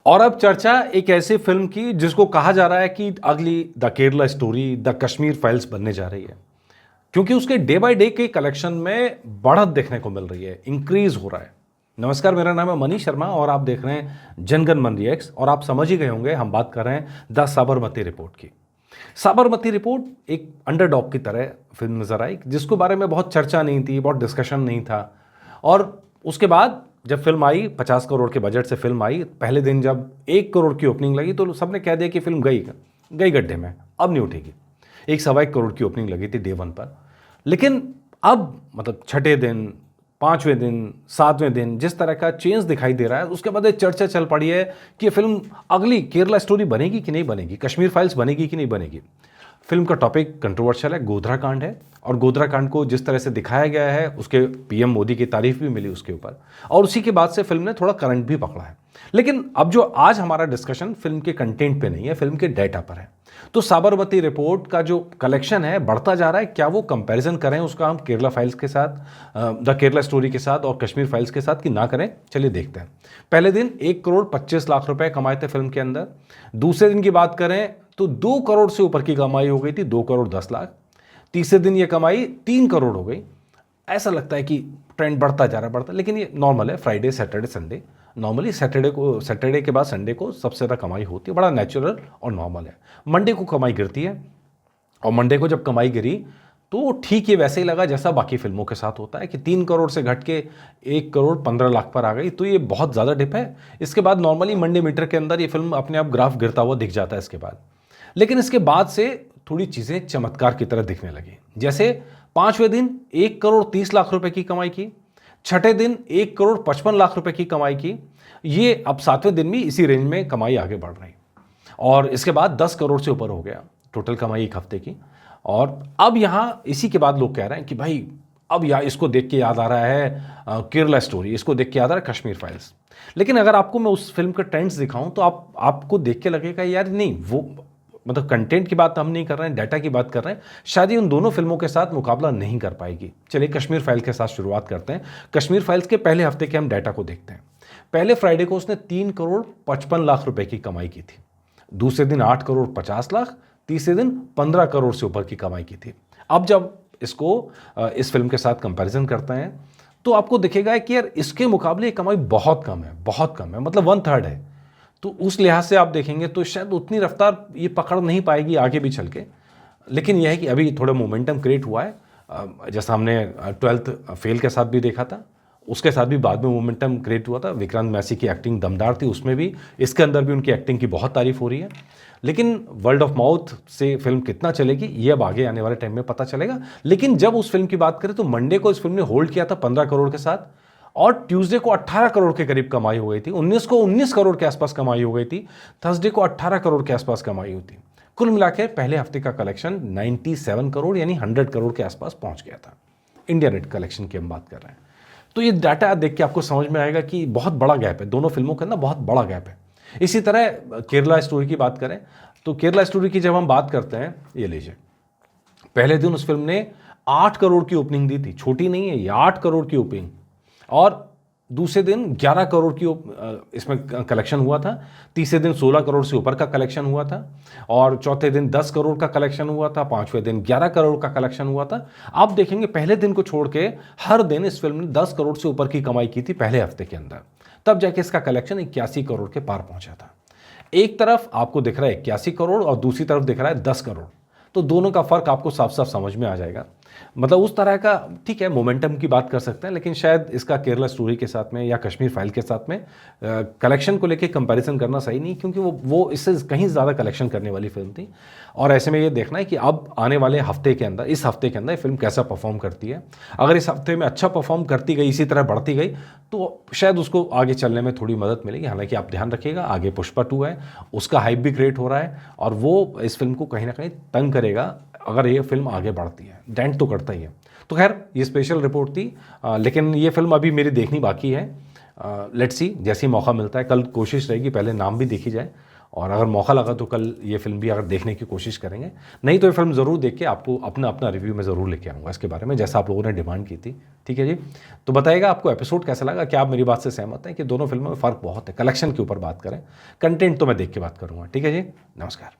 और अब चर्चा एक ऐसी फिल्म की जिसको कहा जा रहा है कि अगली the Kerala story, the Kashmir files बनने जा रही है, क्योंकि उसके डे बाय डे के कलेक्शन में बढ़त देखने को मिल रही है, इंक्रीज हो रहा है। नमस्कार, मेरा नाम है मनीष शर्मा और आप देख रहे हैं जनगण मन रिएक्ट्स। और आप समझ ही गए होंगे हम बात कर रहे हैं द साबरमती रिपोर्ट की। साबरमती रिपोर्ट एक अंडरडॉग की तरह फिल्म नजर आई, जिसके बारे में बहुत चर्चा नहीं थी, बहुत डिस्कशन नहीं था। और उसके बाद जब फिल्म आई, 50 करोड़ के बजट से फिल्म आई, पहले दिन जब 1 करोड़ की ओपनिंग लगी तो सबने कह दिया कि फिल्म गई गड्ढे में, अब नहीं उठेगी। 1 1.25 करोड़ की ओपनिंग लगी थी डे 1 पर। लेकिन अब मतलब छठे दिन, 5वें दिन, 7वें दिन जिस तरह का चेंज दिखाई दे रहा है, उसके बाद एक चर्चा चल पड़ी है कि ये फिल्म अगली केरला स्टोरी बनेगी कि नहीं बनेगी, कश्मीर फाइल्स बनेगी कि नहीं बनेगी। फिल्म का टॉपिक कंट्रोवर्शियल है, गोधरा कांड है। और गोधरा कांड को जिस तरह से दिखाया गया है, उसके पीएम मोदी की तारीफ भी मिली उसके ऊपर, और उसी के बाद से फिल्म ने थोड़ा करंट भी पकड़ा है। लेकिन अब जो आज हमारा डिस्कशन फिल्म के कंटेंट पे नहीं है, फिल्म के डेटा पर है। तो साबरमती रिपोर्ट का जो कलेक्शन है बढ़ता जा रहा है, क्या वो कंपैरिजन करें उसका हम केरला फाइल्स के साथ, द केरला स्टोरी के साथ और कश्मीर फाइल्स के साथ, कि ना करें? चलिए देखते हैं। पहले दिन 1 करोड़ 25 लाख रुपए कमाए थे फिल्म के अंदर। दूसरे दिन की बात करें तो 2 करोड़ से ऊपर की कमाई हो गई थी, 2 करोड़ 10 लाख। तीसरे दिन ये कमाई 3 करोड़ हो गई। ऐसा लगता है कि ट्रेंड बढ़ता जा रहा है, बढ़ता, लेकिन ये नॉर्मल है। Friday, Saturday, Sunday, normally Saturday के बाद संडे को सबसे ज़्यादा कमाई होती है, बड़ा नेचुरल और नॉर्मल है। मंडे को कमाई गिरती है, और मंडे को जब कमाई गिरी तो ठीक ये वैसे ही लगा जैसा बाकी फिल्मों के साथ होता है कि 3 करोड़ से घट के 1 करोड़ 15 लाख पर आ गई। तो ये बहुत ज़्यादा डिप है। इसके बाद नॉर्मली मंडे मीटर के अंदर ये फिल्म अपने आप ग्राफ गिरता हुआ दिख जाता है इसके बाद। लेकिन इसके बाद से थोड़ी चीज़ें चमत्कार की तरह दिखने लगी। जैसे 5वें दिन 1 करोड़ 30 लाख रुपए की कमाई की, छठे दिन 1 करोड़ 55 लाख रुपए की कमाई की। ये अब 7वें दिन भी इसी रेंज में कमाई आगे बढ़ रही, और इसके बाद 10 करोड़ से ऊपर हो गया टोटल कमाई एक हफ्ते की। और अब यहां इसी के बाद लोग कह रहे हैं कि भाई अब यार इसको देख के याद आ रहा है केरला स्टोरी, इसको देख के याद आ रहा है कश्मीर फाइल्स। लेकिन अगर आपको मैं उस फिल्म के ट्रेंड्स दिखाऊं तो आपको देख के लगेगा यार नहीं, वो मतलब कंटेंट की बात हम नहीं कर रहे हैं, डाटा की बात कर रहे हैं। शायद ही उन दोनों फिल्मों के साथ मुकाबला नहीं कर पाएगी। चलिए कश्मीर फाइल के साथ शुरुआत करते हैं। कश्मीर फाइल्स के पहले हफ्ते के हम डाटा को देखते हैं। पहले फ्राइडे को उसने 3 करोड़ 55 लाख रुपए की कमाई की थी। दूसरे दिन 8 करोड़ 50 लाख, तीसरे दिन 15 करोड़ से ऊपर की कमाई की थी। अब जब इसको इस फिल्म के साथ कंपैरिजन करते हैं तो आपको दिखेगा कि यार इसके मुकाबले कमाई बहुत कम है, बहुत कम है, मतलब 1/3 है। तो उस लिहाज से आप देखेंगे तो शायद उतनी रफ्तार ये पकड़ नहीं पाएगी आगे भी चल के। लेकिन यह है कि अभी थोड़ा मोमेंटम क्रिएट हुआ है, जैसा हमने 12th फेल के साथ भी देखा था, उसके साथ भी बाद में मोमेंटम क्रिएट हुआ था। विक्रांत मैसी की एक्टिंग दमदार थी उसमें भी, इसके अंदर भी उनकी एक्टिंग की बहुत तारीफ हो रही है। लेकिन वर्ल्ड ऑफ माउथ से फिल्म कितना चलेगी ये अब आगे आने वाले टाइम में पता चलेगा। लेकिन जब उस फिल्म की बात करें तो मंडे को इस फिल्म ने होल्ड किया था 15 करोड़ के साथ, और ट्यूसडे को 18 करोड़ के करीब कमाई हो गई थी। 19 को 19 करोड़ के आसपास कमाई हो गई थी। थर्सडे को 18 करोड़ के आसपास कमाई हुई थी। कुल मिलाकर पहले हफ्ते का कलेक्शन 97 करोड़ यानी 100 करोड़ के आसपास पहुंच गया था। इंडिया नेट कलेक्शन की हम बात कर रहे हैं। तो ये डाटा देख के आपको समझ में आएगा कि बहुत बड़ा गैप है दोनों फिल्मों के अंदर, बहुत बड़ा गैप है। इसी तरह केरला स्टोरी की बात करें तो केरला स्टोरी की जब हम बात करते हैं, ये लीजिए, पहले दिन उस फिल्म ने 8 करोड़ की ओपनिंग दी थी, छोटी नहीं है ये, 8 करोड़ की ओपनिंग। और दूसरे दिन 11 करोड़ की इसमें कलेक्शन हुआ था। तीसरे दिन 16 करोड़ से ऊपर का कलेक्शन हुआ था, और चौथे दिन 10 करोड़ का कलेक्शन हुआ था। 5वें दिन 11 करोड़ का कलेक्शन हुआ था। आप देखेंगे पहले दिन को छोड़ के हर दिन इस फिल्म ने 10 करोड़ से ऊपर की कमाई की थी पहले हफ्ते के अंदर। तब जाके इसका कलेक्शन 81 करोड़ के पार पहुंचा था। एक तरफ आपको दिख रहा है 81 करोड़ और दूसरी तरफ दिख रहा है 10 करोड़। तो दोनों का फर्क आपको साफ साफ समझ में आ जाएगा। मतलब उस तरह का, ठीक है, मोमेंटम की बात कर सकते हैं, लेकिन शायद इसका केरला स्टोरी के साथ में या कश्मीर फाइल के साथ में कलेक्शन को लेके कंपैरिजन करना सही नहीं, क्योंकि वो इससे कहीं ज़्यादा कलेक्शन करने वाली फिल्म थी। और ऐसे में ये देखना है कि अब आने वाले हफ्ते के अंदर, इस हफ्ते के अंदर ये फिल्म कैसा परफॉर्म करती है। अगर इस हफ्ते में अच्छा परफॉर्म करती गई, इसी तरह बढ़ती गई, तो शायद उसको आगे चलने में थोड़ी मदद मिलेगी। हालांकि आप ध्यान रखिएगा, आगे पुष्पा 2 है, उसका हाइप भी क्रिएट हो रहा है, और वो इस फिल्म को कहीं ना कहीं तंग करेगा अगर ये फिल्म आगे बढ़ती है। डेंट तो करता ही है। तो खैर ये स्पेशल रिपोर्ट थी, लेकिन ये फिल्म अभी मेरी देखनी बाकी है। लेट्स सी, जैसे ही मौका मिलता है, कल कोशिश रहेगी पहले नाम भी देखी जाए और अगर मौका लगा तो कल ये फिल्म भी अगर देखने की कोशिश करेंगे, नहीं तो ये फिल्म ज़रूर देख के आपको अपना अपना रिव्यू में ज़रूर लेके आऊँगा इसके बारे में, जैसा आप लोगों ने डिमांड की थी। ठीक है जी, तो बताइएगा आपको एपिसोड कैसा लगा, क्या आप मेरी बात से सहमत हैं कि दोनों फिल्मों में फ़र्क बहुत है। कलेक्शन के ऊपर बात करें, कंटेंट तो मैं देख के बात करूँगा। ठीक है जी, नमस्कार।